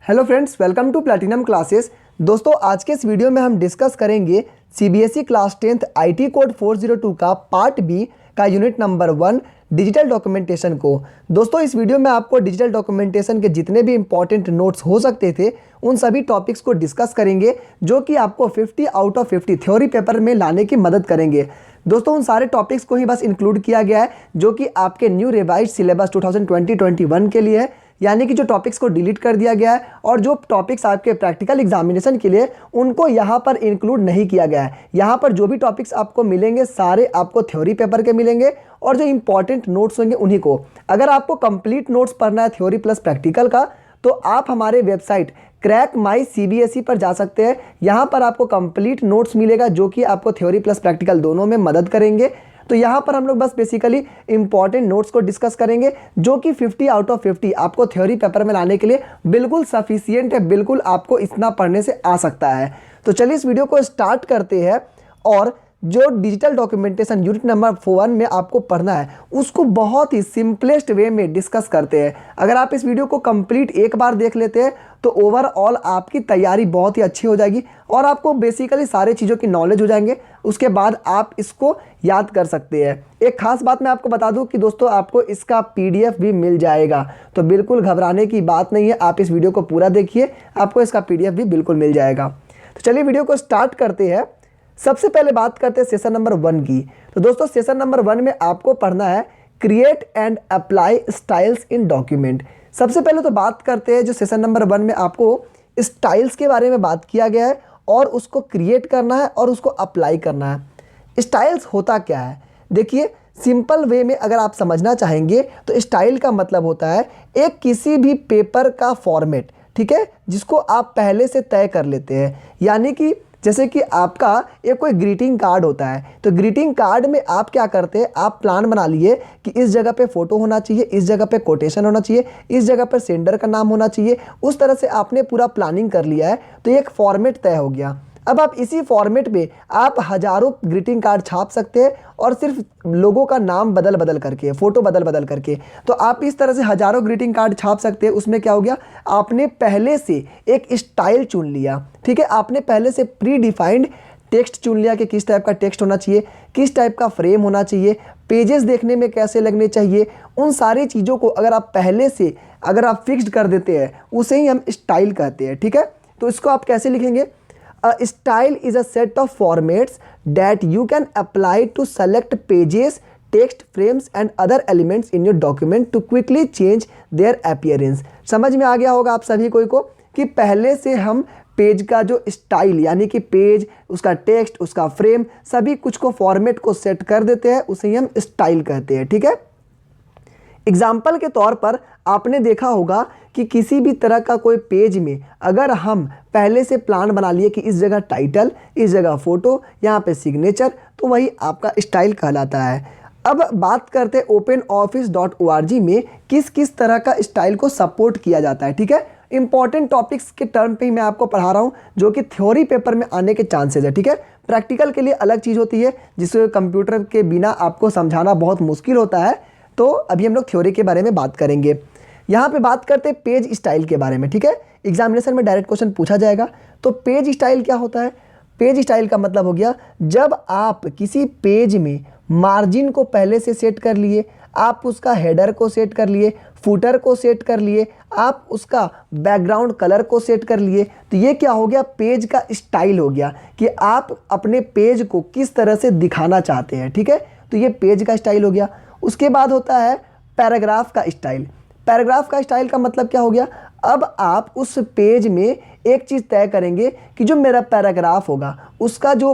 Hello friends, welcome to Platinum Classes. दोस्तों, आज के इस वीडियो में हम डिस्कस करेंगे CBSE class 10th IT code 402 का पार्ट बी का यूनिट नंबर 1 डिजिटल डॉक्यूमेंटेशन को। दोस्तों, इस वीडियो में आपको डिजिटल डॉक्यूमेंटेशन के जितने भी इंपॉर्टेंट नोट्स हो सकते थे उन सभी टॉपिक्स को डिस्कस करेंगे, जो कि आपको 50 आउट ऑफ 50 थ्योरी पेपर में लाने की मदद करेंगे। दोस्तों, उन सारे टॉपिक्स को ही बस इंक्लूड किया गया है जो कि आपके न्यू रिवाइज्ड सिलेबस 2020-21 के लिए है, यानी कि जो टॉपिक्स को डिलीट कर दिया गया है और जो टॉपिक्स आपके प्रैक्टिकल एग्जामिनेशन के लिए उनको यहाँ पर इंक्लूड नहीं किया गया है। यहाँ पर जो भी टॉपिक्स आपको मिलेंगे सारे आपको थ्योरी पेपर के मिलेंगे और जो इंपॉर्टेंट नोट्स होंगे उन्हीं को। अगर आपको कंप्लीट नोट्स पढ़ना है थ्योरी प्लस प्रैक्टिकल का, तो आप हमारे वेबसाइट क्रैक माई सीबीएसई पर जा सकते हैं। यहाँ पर आपको कंप्लीट नोट्स मिलेगा जो कि आपको थ्योरी प्लस प्रैक्टिकल दोनों में मदद करेंगे। तो यहाँ पर हम लोग बस बेसिकली इंपॉर्टेंट नोट्स को डिस्कस करेंगे जो कि 50 आउट ऑफ 50 आपको थ्योरी पेपर में लाने के लिए बिल्कुल सफिशियंट है, बिल्कुल आपको इतना पढ़ने से आ सकता है। तो चलिए इस वीडियो को स्टार्ट करते हैं और जो डिजिटल डॉक्यूमेंटेशन यूनिट नंबर 1 में आपको पढ़ना है उसको बहुत ही सिंपलेस्ट वे में डिस्कस करते हैं। अगर आप इस वीडियो को कंप्लीट एक बार देख लेते हैं तो ओवरऑल आपकी तैयारी बहुत ही अच्छी हो जाएगी और आपको बेसिकली सारी चीज़ों की नॉलेज हो जाएंगे। उसके बाद आप इसको याद कर सकते हैं। एक खास बात मैं आपको बता दूं कि दोस्तों आपको इसका पीडीएफ भी मिल जाएगा, तो बिल्कुल घबराने की बात नहीं है। आप इस वीडियो को पूरा देखिए, आपको इसका पीडीएफ भी बिल्कुल मिल जाएगा। तो चलिए वीडियो को स्टार्ट करते हैं। सबसे पहले बात करते हैं सेशन नंबर 1 की। तो दोस्तों, सेशन नंबर 1 में आपको पढ़ना है create and apply styles in document. सबसे पहले तो बात करते हैं जो सेशन नंबर 1 में आपको स्टाइल्स के बारे में बात किया गया है और उसको क्रिएट करना है और उसको अप्लाई करना है। स्टाइल्स होता क्या है, देखिए सिंपल वे में अगर आप समझना चाहेंगे तो स्टाइल का मतलब होता है एक किसी भी पेपर का फॉर्मेट, ठीक है, जिसको आप पहले से तय कर लेते हैं। यानी कि जैसे कि आपका एक कोई ग्रीटिंग कार्ड होता है, तो ग्रीटिंग कार्ड में आप क्या करते हैं, आप प्लान बना लिए कि इस जगह पे फोटो होना चाहिए, इस जगह पे कोटेशन होना चाहिए, इस जगह पर सेंडर का नाम होना चाहिए। उस तरह से आपने पूरा प्लानिंग कर लिया है, तो एक फॉर्मेट तय हो गया। अब आप इसी फॉर्मेट में आप हजारों ग्रीटिंग कार्ड छाप सकते हैं और सिर्फ लोगों का नाम बदल बदल करके, फोटो बदल बदल करके। तो आप इस तरह से हजारों ग्रीटिंग कार्ड छाप सकते हैं। उसमें क्या हो गया, आपने पहले से एक स्टाइल चुन लिया, ठीक है। आपने पहले से प्री डिफाइंड टेक्स्ट चुन लिया कि किस टाइप का टेक्स्ट होना चाहिए, किस टाइप का फ्रेम होना चाहिए, पेजेस देखने में कैसे लगने चाहिए। उन सारी चीज़ों को अगर आप पहले से आप फिक्स्ड कर देते हैं, उसे ही हम स्टाइल कहते हैं, ठीक है। तो इसको आप कैसे लिखेंगे, A style is a set of formats that you can apply to select pages, text frames and other elements in your document to quickly change their appearance। समझ में आ गया होगा आप सभी को कि पहले से हम पेज का जो स्टाइल यानी कि पेज, उसका टेक्स्ट, उसका फ्रेम, सभी कुछ को फॉर्मेट को सेट कर देते हैं, उसे ही हम स्टाइल कहते हैं, ठीक है। एग्जाम्पल के तौर पर आपने देखा होगा कि किसी भी तरह का कोई पेज में अगर हम पहले से प्लान बना लिए कि इस जगह टाइटल, इस जगह फोटो, यहाँ पे सिग्नेचर, तो वही आपका स्टाइल कहलाता है। अब बात करते हैं openoffice.org में किस किस तरह का स्टाइल को सपोर्ट किया जाता है, ठीक है। इंपॉर्टेंट टॉपिक्स के टर्म पे ही मैं आपको पढ़ा रहा हूँ जो कि थ्योरी पेपर में आने के चांसेस है, ठीक है। प्रैक्टिकल के लिए अलग चीज़ होती है जिसको कंप्यूटर के बिना आपको समझाना बहुत मुश्किल होता है। तो अभी हम लोग थ्योरी के बारे में बात करेंगे। यहाँ पे बात करते हैं पेज स्टाइल के बारे में, ठीक है। एग्जामिनेशन में डायरेक्ट क्वेश्चन पूछा जाएगा। तो पेज स्टाइल क्या होता है, पेज स्टाइल का मतलब हो गया जब आप किसी पेज में मार्जिन को पहले से सेट कर लिए, आप उसका हेडर को सेट कर लिए, फुटर को सेट कर लिए, आप उसका बैकग्राउंड कलर को सेट कर लिए, तो ये क्या हो गया, पेज का स्टाइल हो गया कि आप अपने पेज को किस तरह से दिखाना चाहते हैं, ठीक है। तो ये पेज का स्टाइल हो गया। उसके बाद होता है पैराग्राफ का स्टाइल। पैराग्राफ का स्टाइल का मतलब क्या हो गया, अब आप उस पेज में एक चीज़ तय करेंगे कि जो मेरा पैराग्राफ होगा उसका जो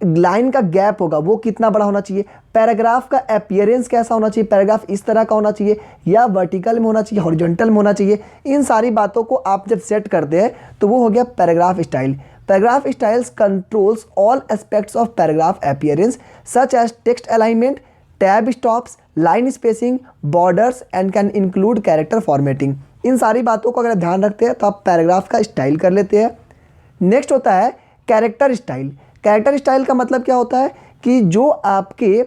लाइन का गैप होगा वो कितना बड़ा होना चाहिए, पैराग्राफ का अपीयरेंस कैसा होना चाहिए, पैराग्राफ इस तरह का होना चाहिए या वर्टिकल में होना चाहिए, हॉरिजॉन्टल में होना चाहिए। इन सारी बातों को आप जब सेट करते हैं तो वो हो गया paragraph style. Paragraph styles controls all aspects of paragraph appearance such as text alignment, tab stops, line spacing, borders and can include character formatting. इन सारी बातों को अगर ध्यान रखते हैं तो आप पैराग्राफ का स्टाइल कर लेते हैं। नेक्स्ट होता है कैरेक्टर स्टाइल। कैरेक्टर स्टाइल का मतलब क्या होता है कि जो आपके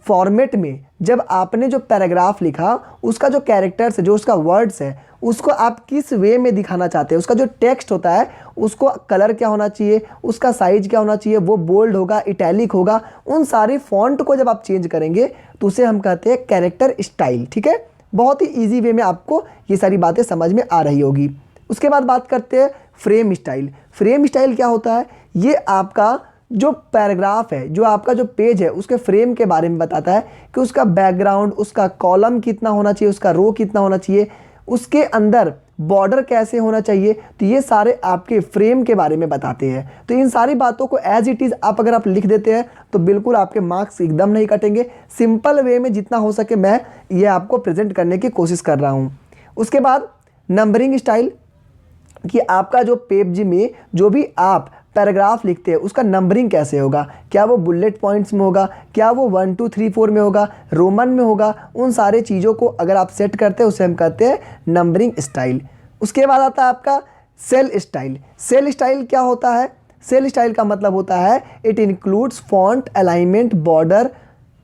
फॉर्मेट में जब आपने जो पैराग्राफ लिखा उसका जो कैरेक्टर्स है, जो उसका वर्ड्स है, उसको आप किस वे में दिखाना चाहते हैं, उसका जो टेक्स्ट होता है उसको कलर क्या होना चाहिए, उसका साइज क्या होना चाहिए, वो बोल्ड होगा, इटैलिक होगा, उन सारी फॉन्ट को जब आप चेंज करेंगे तो उसे हम कहते हैं कैरेक्टर स्टाइल। ठीक है, बहुत ही ईजी वे में आपको ये सारी बातें समझ में आ रही होगी। उसके बाद बात करते हैं फ्रेम स्टाइल। फ्रेम स्टाइल क्या होता है? ये आपका जो पैराग्राफ है, जो आपका जो पेज है, उसके फ्रेम के बारे में बताता है कि उसका बैकग्राउंड, उसका कॉलम कितना होना चाहिए, उसका रो कितना होना चाहिए, उसके अंदर बॉर्डर कैसे होना चाहिए। तो ये सारे आपके फ्रेम के बारे में बताते हैं। तो इन सारी बातों को एज इट इज़ अगर आप लिख देते हैं तो बिल्कुल आपके मार्क्स एकदम नहीं कटेंगे। सिंपल वे में जितना हो सके मैं ये आपको प्रेजेंट करने की कोशिश कर रहा हूँ। उसके बाद नंबरिंग स्टाइल, कि आपका जो पेज में जो भी आप पैराग्राफ लिखते हैं उसका नंबरिंग कैसे होगा, क्या वो बुलेट पॉइंट्स में होगा, क्या वो 1 2 3 4 में होगा, रोमन में होगा, उन सारे चीज़ों को अगर आप सेट करते हैं उसे हम कहते हैं नंबरिंग स्टाइल। उसके बाद आता है आपका सेल स्टाइल। सेल स्टाइल क्या होता है? सेल स्टाइल का मतलब होता है it includes font, alignment, border,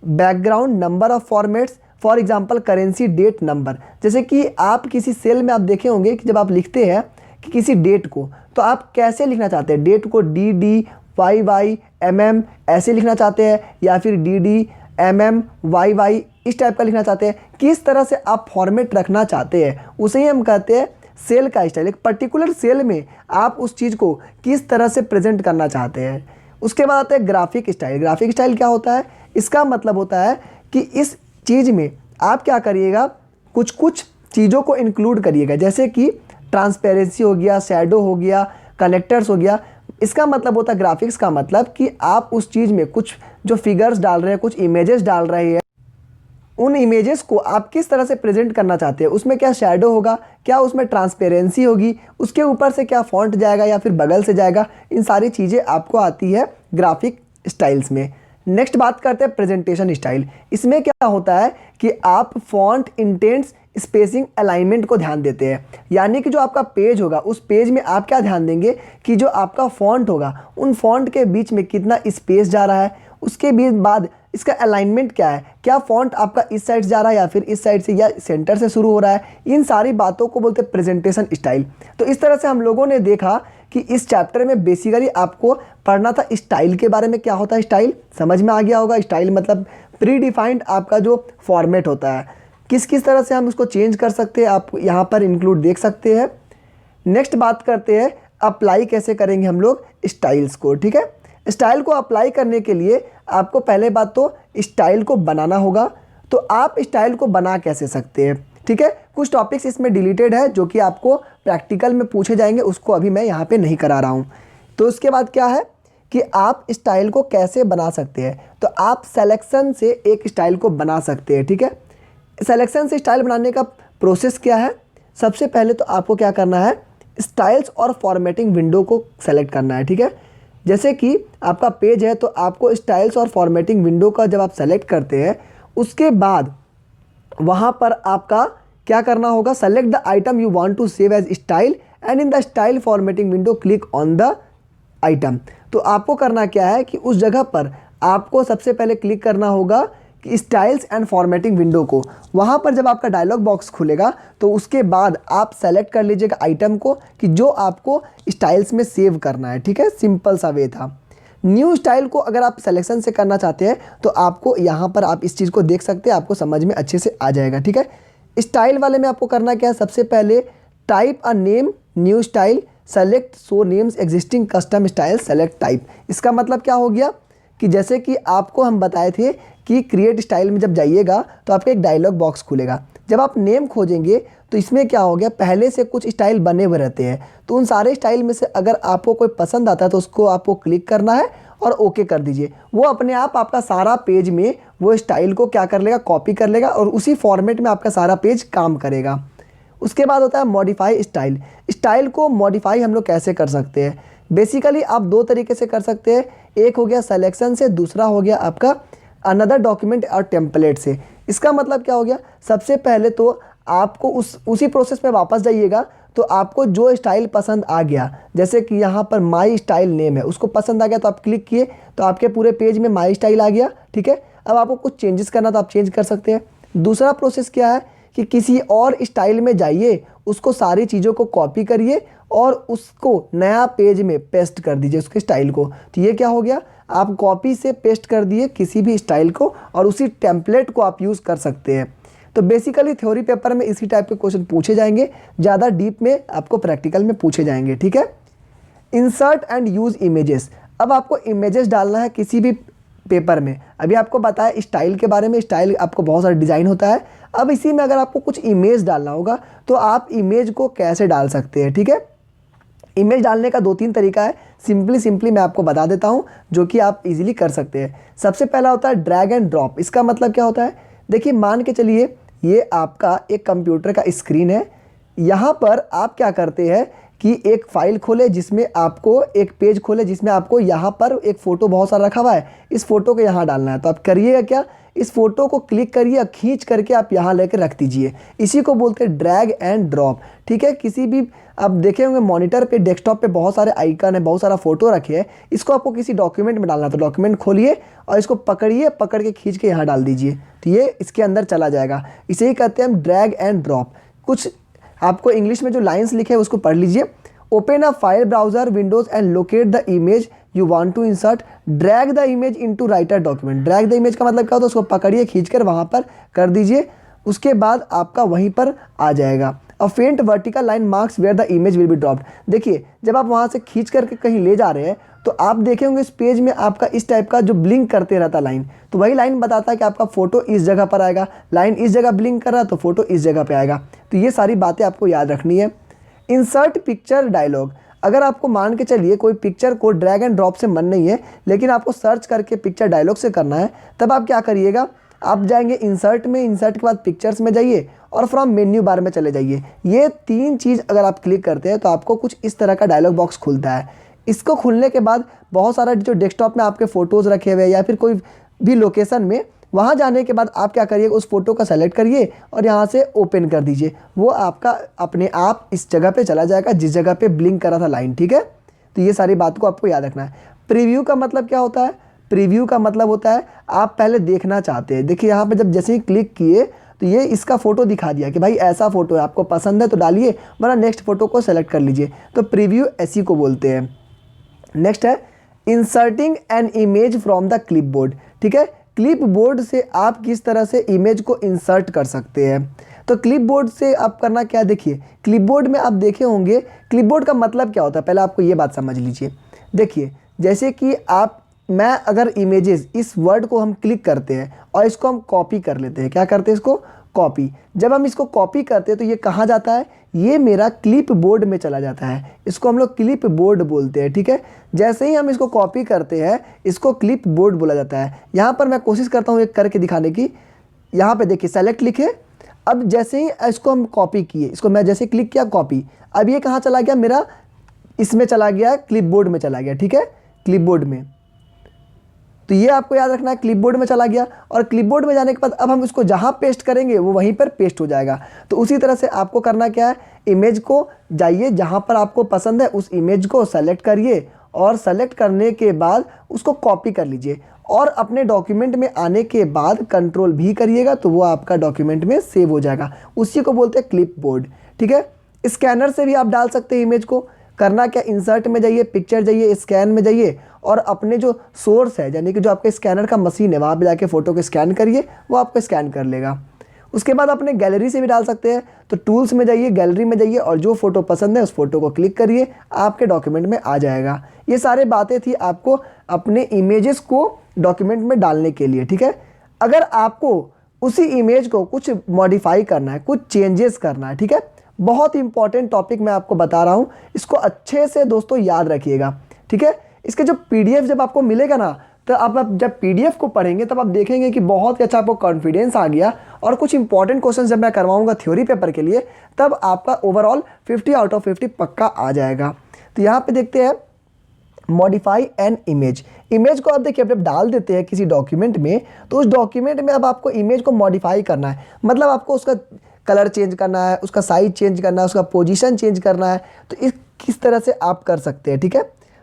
background, number of formats, for example currency, date, number. जैसे कि आप किसी सेल में आप देखे होंगे कि जब आप लिखते हैं कि किसी डेट को, तो आप कैसे लिखना चाहते हैं? डेट को DD YY MM ऐसे लिखना चाहते हैं, या फिर DD MM YY इस टाइप का लिखना चाहते हैं? किस तरह से आप फॉर्मेट रखना चाहते हैं उसे ही हम कहते हैं सेल का स्टाइल। एक पर्टिकुलर सेल में आप उस चीज़ को किस तरह से प्रेजेंट करना चाहते हैं। उसके बाद आता है ग्राफिक स्टाइल। ग्राफिक स्टाइल क्या होता है? इसका मतलब होता है कि इस चीज़ में आप क्या करिएगा, कुछ कुछ चीज़ों को इंक्लूड करिएगा, जैसे कि ट्रांसपेरेंसी हो गया, शैडो हो गया, कनेक्टर्स हो गया। इसका मतलब होता है ग्राफिक्स का मतलब कि आप उस चीज़ में कुछ जो फिगर्स डाल रहे हैं, कुछ इमेजेस डाल रहे हैं, उन इमेजेस को आप किस तरह से प्रेजेंट करना चाहते हैं। उसमें क्या शैडो होगा, क्या उसमें ट्रांसपेरेंसी होगी, उसके ऊपर से क्या फॉन्ट जाएगा या फिर बगल से जाएगा, इन सारी चीज़ें आपको आती है ग्राफिक स्टाइल्स में। नेक्स्ट बात करते हैं प्रेजेंटेशन स्टाइल। इसमें क्या होता है कि आप फॉन्ट, इंटेंट्स, स्पेसिंग, अलाइनमेंट को ध्यान देते हैं। यानी कि जो आपका पेज होगा उस पेज में आप क्या ध्यान देंगे कि जो आपका फॉन्ट होगा उन फॉन्ट के बीच में कितना स्पेस जा रहा है, उसके बीच बाद इसका अलाइनमेंट क्या है, क्या फॉन्ट आपका इस साइड से जा रहा है या फिर इस साइड से या सेंटर से शुरू हो रहा है। इन सारी बातों को बोलते हैं प्रेजेंटेशन स्टाइल। तो इस तरह से हम लोगों ने देखा कि इस चैप्टर में बेसिकली आपको पढ़ना था स्टाइल के बारे में। क्या होता है स्टाइल, समझ में आ गया होगा। स्टाइल मतलब प्री डिफाइंड आपका जो फॉर्मेट होता है, किस किस तरह से हम उसको चेंज कर सकते हैं, आप यहाँ पर इंक्लूड देख सकते हैं। नेक्स्ट बात करते हैं अप्लाई कैसे करेंगे हम लोग स्टाइल्स को। ठीक है, स्टाइल को अप्लाई करने के लिए आपको पहले बात तो स्टाइल को बनाना होगा। तो आप स्टाइल को बना कैसे सकते हैं? ठीक है, कुछ टॉपिक्स इसमें डिलीटेड है जो कि आपको प्रैक्टिकल में पूछे जाएंगे, उसको अभी मैं यहाँ पे नहीं करा रहा हूँ। तो उसके बाद क्या है कि आप स्टाइल को कैसे बना सकते हैं। तो आप सेलेक्शन से एक स्टाइल को बना सकते हैं। ठीक है, सेलेक्शन से स्टाइल बनाने का प्रोसेस क्या है? सबसे पहले तो आपको क्या करना है, स्टाइल्स और फॉर्मेटिंग विंडो को सेलेक्ट करना है। ठीक है, जैसे कि आपका पेज है तो आपको स्टाइल्स और फॉर्मेटिंग विंडो का जब आप सेलेक्ट करते हैं उसके बाद वहाँ पर आपका क्या करना होगा, select the item you want to save as style and in the style formatting window click on the item. तो आपको करना क्या है कि उस जगह पर आपको सबसे पहले क्लिक करना होगा कि स्टाइल्स एंड फॉर्मेटिंग विंडो को। वहाँ पर जब आपका डायलॉग बॉक्स खुलेगा तो उसके बाद आप सेलेक्ट कर लीजिएगा आइटम को कि जो आपको स्टाइल्स में सेव करना है। ठीक है, सिंपल सा वे था। न्यू स्टाइल को अगर आप सिलेक्शन से करना चाहते हैं तो आपको यहाँ पर आप इस चीज़ को देख सकते हैं, आपको समझ में अच्छे से आ जाएगा। ठीक है, स्टाइल वाले में आपको करना क्या है, सबसे पहले type a name new style, select show names existing custom style, select type. इसका मतलब क्या हो गया कि जैसे कि आपको हम बताए थे कि क्रिएट स्टाइल में जब जाइएगा तो आपका एक डायलॉग बॉक्स खुलेगा। जब आप नेम खोजेंगे तो इसमें क्या हो गया, पहले से कुछ स्टाइल बने हुए रहते हैं। तो उन सारे स्टाइल में से अगर आपको कोई पसंद आता है तो उसको आपको क्लिक करना है और ओके कर दीजिए। वो अपने आप आपका सारा पेज में वो स्टाइल को क्या कर लेगा, कॉपी कर लेगा और उसी फॉर्मेट में आपका सारा पेज काम करेगा। उसके बाद होता है मॉडिफाई स्टाइल। स्टाइल को मॉडिफाई हम लोग कैसे कर सकते हैं? बेसिकली आप दो तरीके से कर सकते हैं, एक हो गया सिलेक्शन से, दूसरा हो गया आपका अनदर डॉक्यूमेंट और टेम्पलेट से। इसका मतलब क्या हो गया, सबसे पहले तो आपको उसी प्रोसेस में वापस जाइएगा तो आपको जो स्टाइल पसंद आ गया, जैसे कि यहाँ पर माई स्टाइल नेम है, उसको पसंद आ गया तो आप क्लिक किए तो आपके पूरे पेज में माई स्टाइल आ गया। ठीक है, अब आपको कुछ चेंजेस करना तो आप चेंज कर सकते हैं। दूसरा प्रोसेस क्या है कि किसी और स्टाइल में जाइए, उसको सारी चीज़ों को कॉपी करिए और उसको नया पेज में पेस्ट कर दीजिए उसके स्टाइल को। तो ये क्या हो गया, आप कॉपी से पेस्ट कर दिए किसी भी स्टाइल को और उसी टेम्पलेट को आप यूज़ कर सकते हैं। तो बेसिकली थ्योरी पेपर में इसी टाइप के क्वेश्चन पूछे जाएंगे, ज़्यादा डीप में आपको प्रैक्टिकल में पूछे जाएंगे, ठीक है। Insert and use images. अब आपको इमेजेस डालना है किसी भी पेपर में। अभी आपको बताया स्टाइल के बारे में, स्टाइल आपको बहुत सारा डिज़ाइन होता है। अब इसी में अगर आपको कुछ इमेज डालना होगा तो आप इमेज को कैसे डाल सकते हैं, ठीक है। इमेज डालने का 2-3 तरीका है, सिंपली मैं आपको बता देता हूं जो कि आप इजीली कर सकते हैं। सबसे पहला होता है ड्रैग एंड ड्रॉप। इसका मतलब क्या होता है, देखिए मान के चलिए ये आपका एक कंप्यूटर का स्क्रीन है। यहाँ पर आप क्या करते हैं कि एक फ़ाइल खोले जिसमें आपको एक पेज खोले जिसमें आपको यहाँ पर एक फ़ोटो बहुत सारा रखा हुआ है, इस फ़ोटो को यहाँ डालना है। तो आप करिएगा क्या, इस फ़ोटो को क्लिक करिए, खींच करके आप यहाँ लेकर रख दीजिए। इसी को बोलते हैं ड्रैग एंड ड्रॉप, ठीक है। किसी भी आप देखे होंगे मॉनिटर पे, डेस्कटॉप पे बहुत सारे आइकन है, बहुत सारा फोटो रखे हैं। इसको आपको किसी डॉक्यूमेंट में डालना है तो डॉक्यूमेंट खोलिए और इसको पकड़िए, पकड़ के खींच के यहाँ डाल दीजिए, तो ये इसके अंदर चला जाएगा। इसे ही कहते हैं हम ड्रैग एंड ड्रॉप। कुछ आपको इंग्लिश में जो लाइन्स लिखे हैं उसको पढ़ लीजिए। Open a file browser windows and locate the image you want to insert, drag the image into Writer document. Drag the image का मतलब क्या होता है, उसको पकड़िए, खींचकर वहाँ पर कर दीजिए, उसके बाद आपका वहीं पर आ जाएगा। A faint vertical line marks where the image will be dropped. देखिए जब आप वहाँ से खींच करके कहीं ले जा रहे हैं तो आप देखे होंगे इस पेज में आपका इस टाइप का जो ब्लिंक करते रहता लाइन, तो वही लाइन बताता है कि आपका फोटो इस जगह पर आएगा। लाइन इस जगह ब्लिंक कर रहा है तो फोटो इस जगह पे आएगा। तो ये सारी बातें आपको याद रखनी है। Insert picture dialog. अगर आपको मान के चलिए कोई पिक्चर को ड्रैग एंड ड्रॉप से मन नहीं है लेकिन आपको सर्च करके पिक्चर डायलॉग से करना है, तब आप क्या करिएगा, आप जाएंगे इंसर्ट में, इंसर्ट के बाद पिक्चर्स में जाइए और फ्रॉम मेन्यू बार में चले जाइए। ये 3 चीज़ अगर आप क्लिक करते हैं तो आपको कुछ इस तरह का डायलॉग बॉक्स खुलता है। इसको खुलने के बाद बहुत सारा जो डेस्कटॉप में आपके फ़ोटोज़ रखे हुए या फिर कोई भी लोकेशन में, वहाँ जाने के बाद आप क्या करिए, उस फोटो का सेलेक्ट करिए और यहाँ से ओपन कर दीजिए। वो आपका अपने आप इस जगह पे चला जाएगा जिस जगह पे ब्लिंक करा था लाइन, ठीक है। तो ये सारी बात को आपको याद रखना है। प्रीव्यू का मतलब क्या होता है, प्रीव्यू का मतलब होता है आप पहले देखना चाहते हैं। देखिए यहाँ पे जब जैसे ही क्लिक किए तो ये इसका फ़ोटो दिखा दिया कि भाई ऐसा फ़ोटो है, आपको पसंद है तो डालिए, वरना नेक्स्ट फ़ोटो को सेलेक्ट कर लीजिए। तो प्रीव्यू ऐसी को बोलते हैं। नेक्स्ट है inserting an image from the clipboard, ठीक है। क्लिपबोर्ड से आप किस तरह से इमेज को इंसर्ट कर सकते हैं। तो क्लिपबोर्ड से आप करना क्या, देखिए क्लिपबोर्ड में आप देखे होंगे क्लिपबोर्ड का मतलब क्या होता है, पहले आपको ये बात समझ लीजिए। देखिए जैसे कि मैं अगर इमेजेस, इस वर्ड को हम क्लिक करते हैं और इसको हम कॉपी कर लेते हैं, क्या करते हैं इसको कॉपी। जब हम इसको कॉपी करते हैं तो ये कहाँ जाता है, ये मेरा क्लिप बोर्ड में चला जाता है। इसको हम लोग क्लिप बोर्ड बोलते हैं, ठीक है। जैसे ही हम इसको कॉपी करते हैं इसको क्लिप बोर्ड बोला जाता है। यहाँ पर मैं कोशिश करता हूँ एक करके दिखाने की। यहाँ पे देखिए सेलेक्ट लिखे, अब जैसे ही इसको हम कॉपी किए, इसको मैं जैसे क्लिक किया कॉपी, अब ये कहाँ चला गया, मेरा इसमें चला गया, क्लिप बोर्ड में चला गया, ठीक है, क्लिप बोर्ड में। तो ये आपको याद रखना है, क्लिपबोर्ड में चला गया और क्लिपबोर्ड में जाने के बाद अब हम इसको जहाँ पेस्ट करेंगे वो वहीं पर पेस्ट हो जाएगा। तो उसी तरह से आपको करना क्या है, इमेज को जाइए जहाँ पर आपको पसंद है, उस इमेज को सेलेक्ट करिए और सेलेक्ट करने के बाद उसको कॉपी कर लीजिए और अपने डॉक्यूमेंट में आने के बाद कंट्रोल भी करिएगा तो वो आपका डॉक्यूमेंट में सेव हो जाएगा। उसी को बोलते हैं क्लिपबोर्ड, ठीक है। स्कैनर से भी आप डाल सकते हैं इमेज को। करना क्या, इंसर्ट में जाइए, पिक्चर जाइए, स्कैन में जाइए और अपने जो सोर्स है यानी कि जो आपके स्कैनर का मशीन है वहाँ पे जाके फ़ोटो को स्कैन करिए, वो आपको स्कैन कर लेगा। उसके बाद अपने गैलरी से भी डाल सकते हैं। तो टूल्स में जाइए, गैलरी में जाइए और जो फ़ोटो पसंद है उस फोटो को क्लिक करिए, आपके डॉक्यूमेंट में आ जाएगा। ये सारे बातें थी आपको अपने इमेजेस को डॉक्यूमेंट में डालने के लिए, ठीक है। अगर आपको उसी इमेज को कुछ मॉडिफाई करना है, कुछ चेंजेस करना है, ठीक है, बहुत इंपॉर्टेंट टॉपिक मैं आपको बता रहा हूँ, इसको अच्छे से दोस्तों याद रखिएगा, ठीक है। इसके जो पीडीएफ जब आपको मिलेगा ना, तो आप जब पीडीएफ को पढ़ेंगे तब आप देखेंगे कि बहुत ही अच्छा आपको कॉन्फिडेंस आ गया और कुछ इंपॉर्टेंट क्वेश्चन जब मैं करवाऊंगा थ्योरी पेपर के लिए तब आपका ओवरऑल 50 आउट ऑफ 50 पक्का आ जाएगा। तो यहाँ पे देखते हैं मॉडिफाई एन इमेज। इमेज को आप देखिए जब डाल देते हैं किसी डॉक्यूमेंट में तो उस डॉक्यूमेंट में अब आपको इमेज को मॉडिफाई करना है, मतलब आपको उसका कलर चेंज करना है, उसका साइज चेंज करना है, उसका पोजीशन चेंज करना है। तो इस किस तरह से आप कर सकते हैं, ठीक है।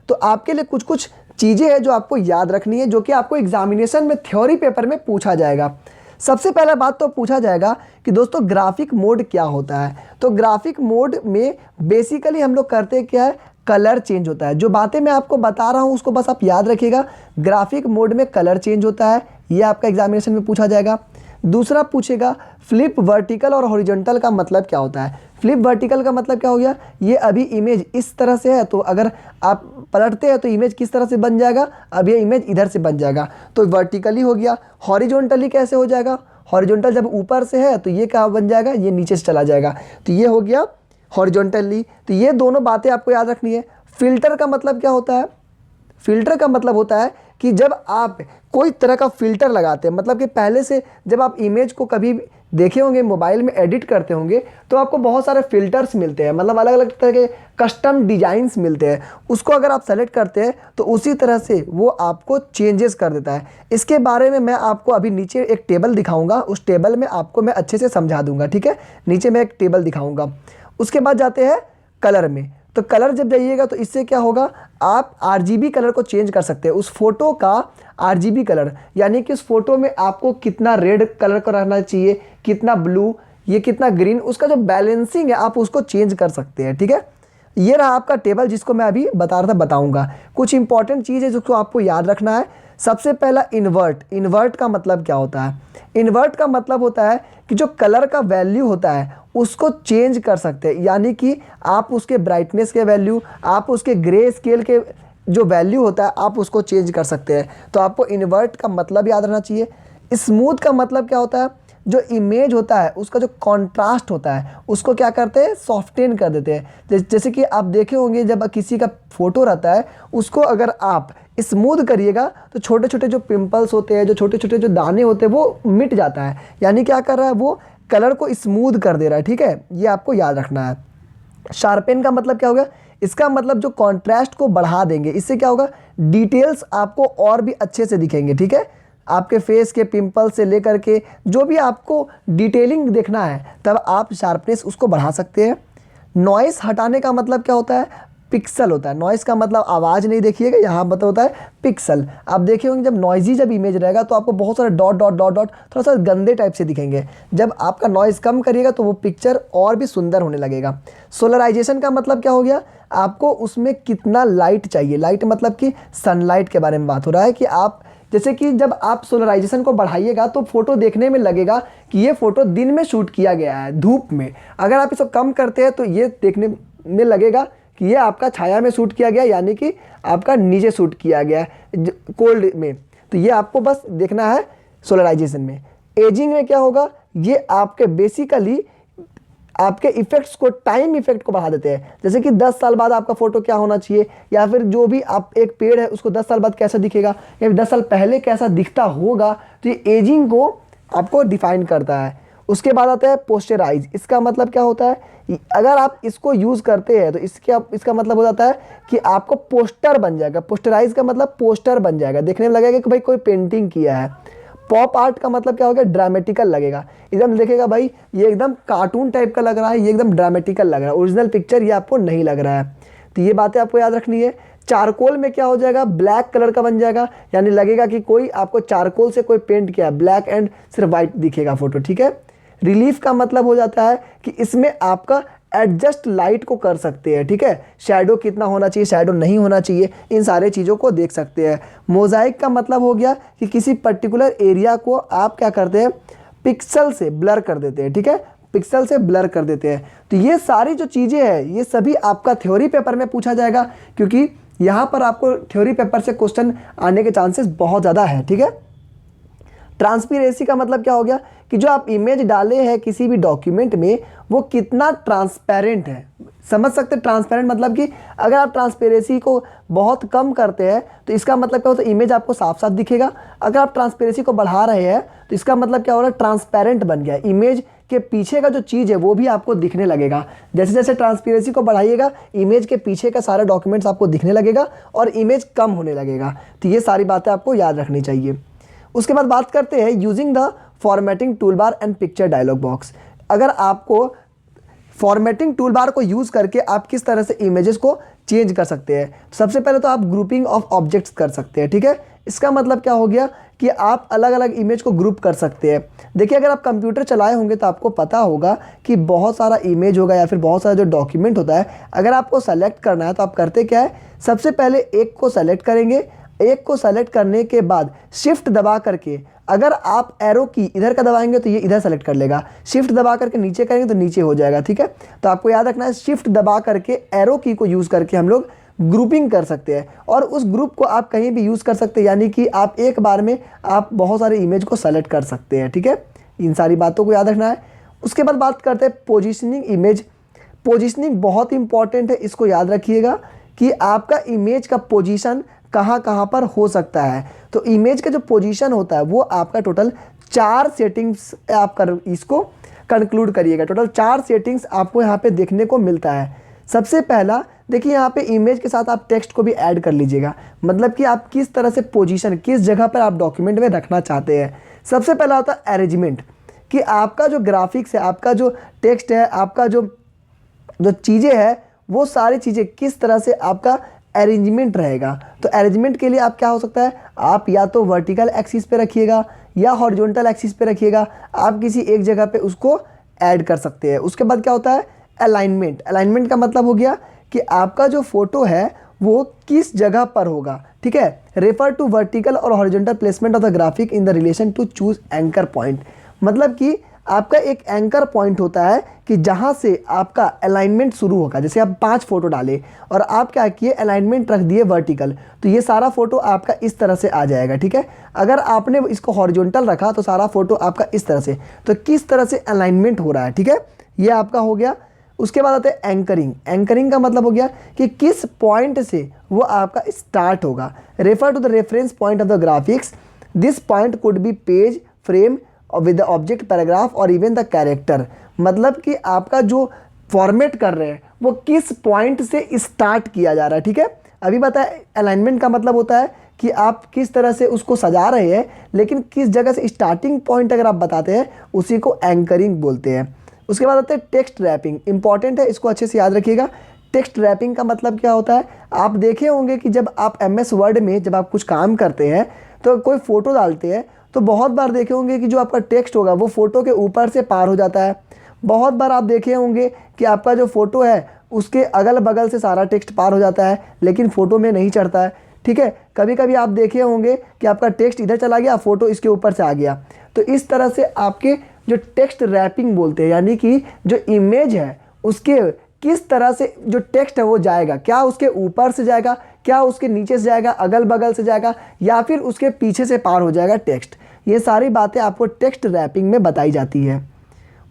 तो आपके लिए कुछ कुछ चीज़ें हैं जो आपको याद रखनी है, जो कि आपको एग्जामिनेशन में थ्योरी पेपर में पूछा जाएगा। सबसे पहला बात तो पूछा जाएगा कि दोस्तों ग्राफिक मोड क्या होता है। तो ग्राफिक मोड में बेसिकली हम लोग करते क्या है, कलर चेंज होता है। जो बातें मैं आपको बता रहा हूँ उसको बस आप याद रखिएगा। ग्राफिक मोड में कलर चेंज होता है, ये आपका एग्जामिनेशन में पूछा जाएगा। दूसरा पूछेगा फ्लिप वर्टिकल और हॉरिजॉन्टल का मतलब क्या होता है। फ्लिप वर्टिकल का मतलब क्या हो गया, ये अभी इमेज इस तरह से है तो अगर आप पलटते हैं तो इमेज किस तरह से बन जाएगा, अब ये इमेज इधर से बन जाएगा, तो वर्टिकली हो गया। हॉरिजॉन्टली कैसे हो जाएगा, हॉरिजॉन्टल जब ऊपर से है तो ये क्या बन जाएगा, ये नीचे से चला जाएगा, तो ये हो गया हॉरिजॉन्टली। तो ये दोनों बातें आपको याद रखनी है। फिल्टर का मतलब क्या होता है, फिल्टर का मतलब होता है कि जब आप कोई तरह का फ़िल्टर लगाते हैं, मतलब कि पहले से जब आप इमेज को कभी देखे होंगे मोबाइल में एडिट करते होंगे तो आपको बहुत सारे फ़िल्टर्स मिलते हैं, मतलब अलग अलग तरह के कस्टम डिज़ाइंस मिलते हैं। उसको अगर आप सेलेक्ट करते हैं तो उसी तरह से वो आपको चेंजेस कर देता है। इसके बारे में मैं आपको अभी नीचे एक टेबल दिखाऊंगा, उस टेबल में आपको मैं अच्छे से समझा दूंगा, ठीक है। नीचे मैं एक टेबल दिखाऊंगा। उसके बाद जाते हैं कलर में। तो कलर जब जाइएगा तो इससे क्या होगा, आप RGB कलर को चेंज कर सकते हैं। उस फोटो का RGB कलर, यानी कि उस फोटो में आपको कितना रेड कलर का रहना चाहिए, कितना ब्लू, ये कितना ग्रीन, उसका जो बैलेंसिंग है आप उसको चेंज कर सकते हैं, ठीक है। ये रहा आपका टेबल जिसको मैं अभी बता रहा था, बताऊंगा। कुछ इंपॉर्टेंट चीज़ है जिसको आपको याद रखना है। सबसे पहला इन्वर्ट। इन्वर्ट का मतलब क्या होता है, इन्वर्ट का मतलब होता है कि जो कलर का वैल्यू होता है उसको चेंज कर सकते हैं, यानी कि आप उसके ब्राइटनेस के वैल्यू, आप उसके ग्रे स्केल के जो वैल्यू होता है आप उसको चेंज कर सकते हैं। तो आपको इन्वर्ट का मतलब याद रहना चाहिए। स्मूथ का मतलब क्या होता है, जो इमेज होता है उसका जो कॉन्ट्रास्ट होता है उसको क्या करते हैं, सॉफ्टेन कर देते हैं। जैसे कि आप देखे होंगे जब किसी का फोटो रहता है उसको अगर आप स्मूथ करिएगा तो छोटे छोटे जो पिंपल्स होते हैं, जो छोटे छोटे जो दाने होते हैं वो मिट जाता है, यानी क्या कर रहा है, वो कलर को स्मूथ कर दे रहा है, ठीक है। ये आपको याद रखना है। शार्पेन का मतलब क्या होगा, इसका मतलब जो कॉन्ट्रास्ट को बढ़ा देंगे, इससे क्या होगा, डिटेल्स आपको और भी अच्छे से दिखेंगे, ठीक है। आपके फेस के पिंपल से लेकर के जो भी आपको डिटेलिंग देखना है तब आप शार्पनेस उसको बढ़ा सकते हैं। नॉइस हटाने का मतलब क्या होता है, पिक्सल होता है। नॉइस का मतलब आवाज़ नहीं, देखिएगा यहाँ बता होता है पिक्सल। आप देखे होंगे जब नॉइजी जब इमेज रहेगा तो आपको बहुत सारे डॉट डॉट डॉट डॉट थोड़ा सा गंदे टाइप से दिखेंगे। जब आपका नॉइस कम करिएगा तो वो पिक्चर और भी सुंदर होने लगेगा। सोलराइजेशन का मतलब क्या हो गया, आपको उसमें कितना लाइट चाहिए। लाइट मतलब कि सनलाइट के बारे में बात हो रहा है कि आप जैसे कि जब आप सोलराइजेशन को बढ़ाइएगा तो फोटो देखने में लगेगा कि ये फोटो दिन में शूट किया गया है धूप में। अगर आप इसको कम करते हैं तो ये देखने में लगेगा कि ये आपका छाया में शूट किया गया, यानी कि आपका नीचे शूट किया गया है कोल्ड में। तो ये आपको बस देखना है सोलराइजेशन में। एजिंग में क्या होगा, ये आपके बेसिकली आपके इफेक्ट्स को, टाइम इफेक्ट को बढ़ा देते हैं। जैसे कि 10 साल बाद आपका फोटो क्या होना चाहिए, या फिर जो भी आप एक पेड़ है उसको 10 साल बाद कैसा दिखेगा, या फिर 10 साल पहले कैसा दिखता होगा, तो ये एजिंग को आपको डिफाइन करता है। उसके बाद आता है पोस्चराइज। इसका मतलब क्या होता है, अगर आप इसको यूज़ करते हैं तो इसका मतलब हो जाता है कि आपको पोस्टर बन जाएगा। पोस्टराइज का मतलब पोस्टर बन जाएगा, देखने में लगेगा कि भाई कोई पेंटिंग किया है। पॉप आर्ट का मतलब क्या होगा, ड्रामेटिकल लगेगा, एकदम देखेगा भाई ये एकदम कार्टून टाइप का लग रहा है, ये एकदम ड्रामेटिकल लग रहा है, ओरिजिनल पिक्चर ये आपको नहीं लग रहा है। तो ये बातें आपको याद रखनी है। चारकोल में क्या हो जाएगा, ब्लैक कलर का बन जाएगा, यानी लगेगा कि कोई आपको चारकोल से कोई पेंट किया है, ब्लैक एंड सिर्फ वाइट दिखेगा फोटो, ठीक है। रिलीफ का मतलब हो जाता है कि इसमें आपका एडजस्ट लाइट को कर सकते हैं, ठीक है। शैडो कितना होना चाहिए, शैडो नहीं होना चाहिए, इन सारे चीज़ों को देख सकते हैं। मोजाइक का मतलब हो गया कि किसी पर्टिकुलर एरिया को आप क्या करते हैं, पिक्सल से ब्लर कर देते हैं, ठीक है, पिक्सल से ब्लर कर देते हैं। तो ये सारी जो चीज़ें हैं ये सभी आपका थ्योरी पेपर में पूछा जाएगा, क्योंकि यहाँ पर आपको थ्योरी पेपर से क्वेश्चन आने के चांसेस बहुत ज़्यादा है, ठीक है। ट्रांसपेरेंसी का मतलब क्या हो गया कि जो आप इमेज डाले हैं किसी भी डॉक्यूमेंट में वो कितना ट्रांसपेरेंट है। समझ सकते हैं ट्रांसपेरेंट मतलब कि अगर आप ट्रांसपेरेंसी को बहुत कम करते हैं तो इसका मतलब क्या होता है, इमेज आपको साफ साफ दिखेगा। अगर आप ट्रांसपेरेंसी को बढ़ा रहे हैं तो इसका मतलब क्या हो रहा है, ट्रांसपेरेंट बन गया, इमेज के पीछे का जो चीज़ है वो भी आपको दिखने लगेगा। जैसे जैसे ट्रांसपेरेंसी को बढ़ाइएगा इमेज के पीछे का सारा डॉक्यूमेंट्स आपको दिखने लगेगा और इमेज कम होने लगेगा। तो ये सारी बातें आपको याद रखनी चाहिए। उसके बाद बात करते हैं using the formatting toolbar and picture dialog box. अगर आपको फॉर्मेटिंग टूल बार को यूज़ करके आप किस तरह से इमेजेस को चेंज कर सकते हैं। सबसे पहले तो आप ग्रुपिंग ऑफ ऑब्जेक्ट्स कर सकते हैं, ठीक है। इसका मतलब क्या हो गया कि आप अलग अलग इमेज को ग्रुप कर सकते हैं। देखिए, अगर आप कंप्यूटर चलाए होंगे तो आपको पता होगा कि बहुत सारा इमेज होगा या फिर बहुत सारा जो डॉक्यूमेंट होता है, अगर आपको सेलेक्ट करना है तो आप करते क्या है, सबसे पहले एक को सेलेक्ट करेंगे। एक को सेलेक्ट करने के बाद शिफ्ट दबा करके, अगर आप एरो की इधर का दबाएंगे तो ये इधर सेलेक्ट कर लेगा, शिफ्ट दबा करके नीचे करेंगे तो नीचे हो जाएगा, ठीक है। तो आपको याद रखना है, शिफ्ट दबा करके एरो की को यूज़ करके हम लोग ग्रुपिंग कर सकते हैं और उस ग्रुप को आप कहीं भी यूज़ कर सकते हैं, यानी कि आप एक बार में आप बहुत सारे इमेज को सेलेक्ट कर सकते हैं, ठीक है। इन सारी बातों को याद रखना है। उसके बाद बात करते हैं पोजीशनिंग इमेज। पोजीशनिंग बहुत इंपॉर्टेंट है, इसको याद रखिएगा कि आपका इमेज का पोजीशन कहाँ कहाँ पर हो सकता है। तो इमेज का जो पोजीशन होता है वो आपका टोटल 4 सेटिंग्स आप कर इसको कंक्लूड करिएगा। टोटल 4 सेटिंग्स आपको यहाँ पे देखने को मिलता है। सबसे पहला देखिए, यहाँ पे इमेज के साथ आप टेक्स्ट को भी ऐड कर लीजिएगा, मतलब कि आप किस तरह से पोजीशन, किस जगह पर आप डॉक्यूमेंट में रखना चाहते हैं। सबसे पहला होता है अरेंजमेंट, कि आपका जो ग्राफिक्स है, आपका जो टेक्स्ट है, आपका जो चीज़ें हैं, वो सारी चीज़ें किस तरह से आपका अरेंजमेंट रहेगा। तो अरेंजमेंट के लिए आप क्या हो सकता है, आप या तो वर्टिकल एक्सिस पे रखिएगा या हॉरिजॉन्टल एक्सिस पे रखिएगा, आप किसी एक जगह पे उसको ऐड कर सकते हैं। उसके बाद क्या होता है, अलाइनमेंट। अलाइनमेंट का मतलब हो गया कि आपका जो फोटो है वो किस जगह पर होगा, ठीक है। रेफर टू वर्टिकल और horizontal placement of the graphic in the relation to choose anchor point. मतलब कि आपका एक एंकर पॉइंट होता है कि जहाँ से आपका अलाइनमेंट शुरू होगा। जैसे आप 5 फोटो डाले और आप क्या किए, अलाइनमेंट रख दिए वर्टिकल, तो ये सारा फोटो आपका इस तरह से आ जाएगा, ठीक है। अगर आपने इसको हॉरिजॉन्टल रखा तो सारा फोटो आपका इस तरह से, तो किस तरह से अलाइनमेंट हो रहा है, ठीक है, ये आपका हो गया। उसके बाद आते हैं एंकरिंग। एंकरिंग का मतलब हो गया कि किस पॉइंट से वो आपका स्टार्ट होगा। Refer to the reference point of the graphics. This point could be page, frame with the object, paragraph और इवन द कैरेक्टर। मतलब कि आपका जो फॉर्मेट कर रहे हैं वो किस पॉइंट से स्टार्ट किया जा रहा है, ठीक है। अभी बताया अलाइनमेंट का मतलब होता है कि आप किस तरह से उसको सजा रहे हैं, लेकिन किस जगह से स्टार्टिंग पॉइंट अगर आप बताते हैं उसी को एंकरिंग बोलते हैं। उसके बाद आते हैं टेक्स्ट रैपिंग। इंपॉर्टेंट है, इसको अच्छे से याद रखिएगा। टेक्स्ट रैपिंग का मतलब क्या होता है, आप देखे होंगे कि जब आप MS वर्ड में जब आप कुछ काम करते हैं तो कोई फ़ोटो डालते हैं तो बहुत बार देखे होंगे कि जो आपका टेक्स्ट होगा वो फ़ोटो के ऊपर से पार हो जाता है। बहुत बार आप देखे होंगे कि आपका जो फ़ोटो है उसके अगल बगल से सारा टेक्स्ट पार हो जाता है, लेकिन फ़ोटो में नहीं चढ़ता है, ठीक है। कभी कभी आप देखे होंगे कि आपका टेक्स्ट इधर चला गया, फ़ोटो इसके ऊपर से आ गया। तो इस तरह से आपके जो टेक्स्ट रैपिंग बोलते हैं, यानी कि जो इमेज है उसके किस तरह से जो टेक्स्ट है वो जाएगा, क्या उसके ऊपर से जाएगा, क्या उसके नीचे से जाएगा, अगल बगल से जाएगा, या फिर उसके पीछे से पार हो जाएगा टेक्स्ट। ये सारी बातें आपको टेक्स्ट रैपिंग में बताई जाती है।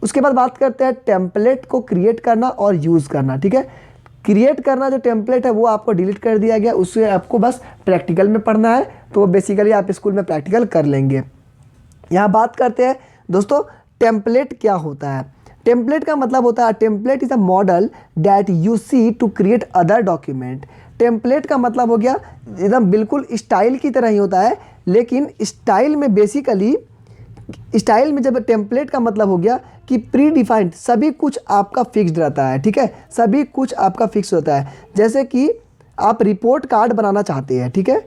उसके बाद बात करते हैं टेम्पलेट को क्रिएट करना और यूज़ करना, ठीक है। क्रिएट करना जो टेम्पलेट है वो आपको डिलीट कर दिया गया, उससे आपको बस प्रैक्टिकल में पढ़ना है, तो बेसिकली आप स्कूल में प्रैक्टिकल कर लेंगे। यहाँ बात करते हैं दोस्तों, टेम्पलेट क्या होता है। टेम्पलेट का मतलब होता है, template is a model that you see to create other document. Template का मतलब हो गया एकदम बिल्कुल स्टाइल की तरह ही होता है, लेकिन स्टाइल में बेसिकली, स्टाइल में जब टेम्पलेट का मतलब हो गया कि प्री डिफाइंड, सभी कुछ आपका फिक्स्ड रहता है, ठीक है, सभी कुछ आपका फिक्स होता है। जैसे कि आप रिपोर्ट कार्ड बनाना चाहते हैं, ठीक है,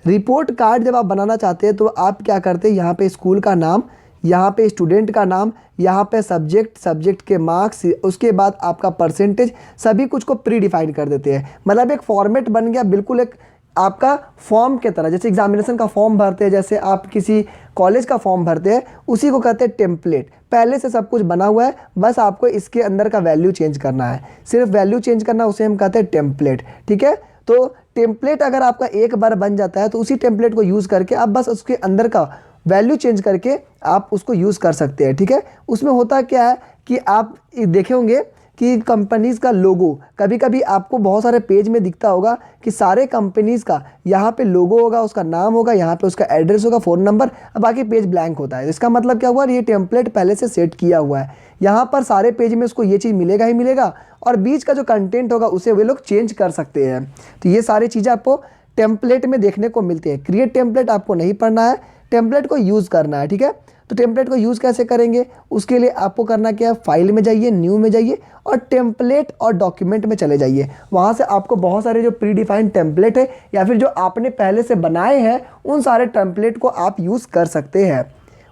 रिपोर्ट कार्ड जब आप बनाना चाहते हैं तो आप क्या करते हैं, यहाँ पे स्कूल का नाम, यहाँ पे स्टूडेंट का नाम, यहाँ पे सब्जेक्ट के मार्क्स, उसके बाद आपका परसेंटेज, सभी कुछ को प्री डिफाइन कर देते हैं। मतलब एक फॉर्मेट बन गया बिल्कुल एक आपका फॉर्म के तरह, जैसे एग्जामिनेशन का फॉर्म भरते हैं, जैसे आप किसी कॉलेज का फॉर्म भरते हैं, उसी को कहते हैं टेम्पलेट। पहले से सब कुछ बना हुआ है, बस आपको इसके अंदर का वैल्यू चेंज करना है, सिर्फ वैल्यू चेंज करना, उसे हम कहते हैं टेम्पलेट, ठीक है। तो टेम्पलेट अगर आपका एक बार बन जाता है तो उसी टेम्पलेट को यूज़ करके आप बस उसके अंदर का वैल्यू चेंज करके आप उसको यूज़ कर सकते हैं, ठीक है। उसमें होता क्या है कि आप देखे होंगे कि कंपनीज़ का लोगो, कभी कभी आपको बहुत सारे पेज में दिखता होगा कि सारे कंपनीज़ का यहाँ पे लोगो होगा, उसका नाम होगा, यहाँ पे उसका एड्रेस होगा, फ़ोन नंबर, बाकी पेज ब्लैंक होता है। इसका मतलब क्या हुआ, ये टेम्पलेट पहले से सेट किया हुआ है, यहाँ पर सारे पेज में उसको ये चीज़ मिलेगा ही मिलेगा, और बीच का जो कंटेंट होगा उसे वे लोग चेंज कर सकते हैं। तो ये सारी चीज़ें आपको टेम्पलेट में देखने को मिलती है। क्रिएट टेम्पलेट आपको नहीं पढ़ना है, टेम्पलेट को यूज़ करना है, ठीक है। तो टेम्पलेट को यूज़ कैसे करेंगे, उसके लिए आपको करना क्या है, फाइल में जाइए, न्यू में जाइए और टेम्पलेट और डॉक्यूमेंट में चले जाइए। वहाँ से आपको बहुत सारे जो प्री डिफाइंड टेम्पलेट है या फिर जो आपने पहले से बनाए हैं उन सारे टेम्पलेट को आप यूज़ कर सकते हैं।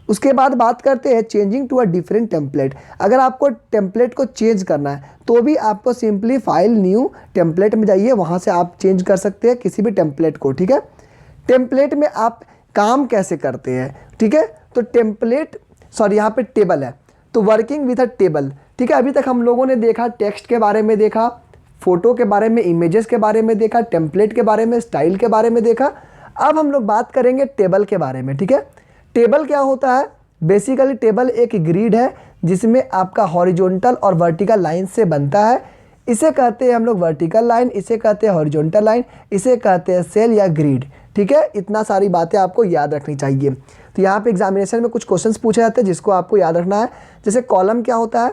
उसके बाद बात करते हैं changing to a different template. अगर आपको टेम्पलेट को चेंज करना है तो भी आपको सिंपली फाइल न्यू टेम्पलेट में जाइए, वहाँ से आप चेंज कर सकते हैं किसी भी टेम्पलेट को, ठीक है। टेम्पलेट में आप काम कैसे करते हैं, ठीक है। तो टेम्पलेट यहाँ पे टेबल है, तो वर्किंग विथ अ टेबल, ठीक है। अभी तक हम लोगों ने देखा टेक्स्ट के बारे में, देखा फोटो के बारे में, इमेजेस के बारे में देखा, टेम्पलेट के बारे में, स्टाइल के बारे में देखा। अब हम लोग बात करेंगे टेबल के बारे में, ठीक है। टेबल क्या होता है, बेसिकली टेबल एक ग्रिड है जिसमें आपका हॉरिजॉन्टल और वर्टिकल लाइन से बनता है। इसे कहते हैं हम लोग वर्टिकल लाइन, इसे कहते हैं हॉरिजॉन्टल लाइन, इसे कहते हैं सेल या ग्रिड, ठीक है। इतना सारी बातें आपको याद रखनी चाहिए। तो यहाँ पे एग्जामिनेशन में कुछ क्वेश्चंस पूछे जाते हैं जिसको आपको याद रखना है। जैसे कॉलम क्या होता है,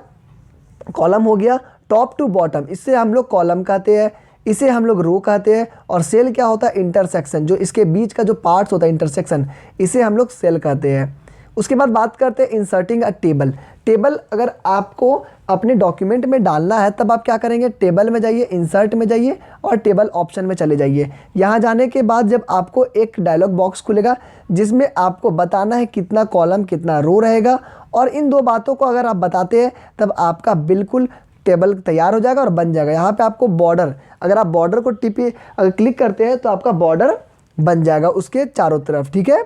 कॉलम हो गया टॉप टू बॉटम, इससे हम लोग कॉलम कहते हैं, इसे हम लोग रो कहते हैं। और सेल क्या होता है, इंटरसेक्शन, जो इसके बीच का जो पार्ट्स होता है इंटरसेक्शन, इसे हम लोग सेल कहते हैं। उसके बाद बात करते हैं इंसर्टिंग अ टेबल। टेबल अगर आपको अपने डॉक्यूमेंट में डालना है तब आप क्या करेंगे, टेबल में जाइए, इंसर्ट में जाइए और टेबल ऑप्शन में चले जाइए। यहाँ जाने के बाद जब आपको एक डायलॉग बॉक्स खुलेगा जिसमें आपको बताना है कितना कॉलम कितना रो रहेगा, और इन दो बातों को अगर आप बताते हैं तब आपका बिल्कुल टेबल तैयार हो जाएगा और बन जाएगा। यहाँ पे आपको बॉर्डर, अगर आप बॉर्डर को अगर क्लिक करते हैं तो आपका बॉर्डर बन जाएगा उसके चारों तरफ, ठीक है।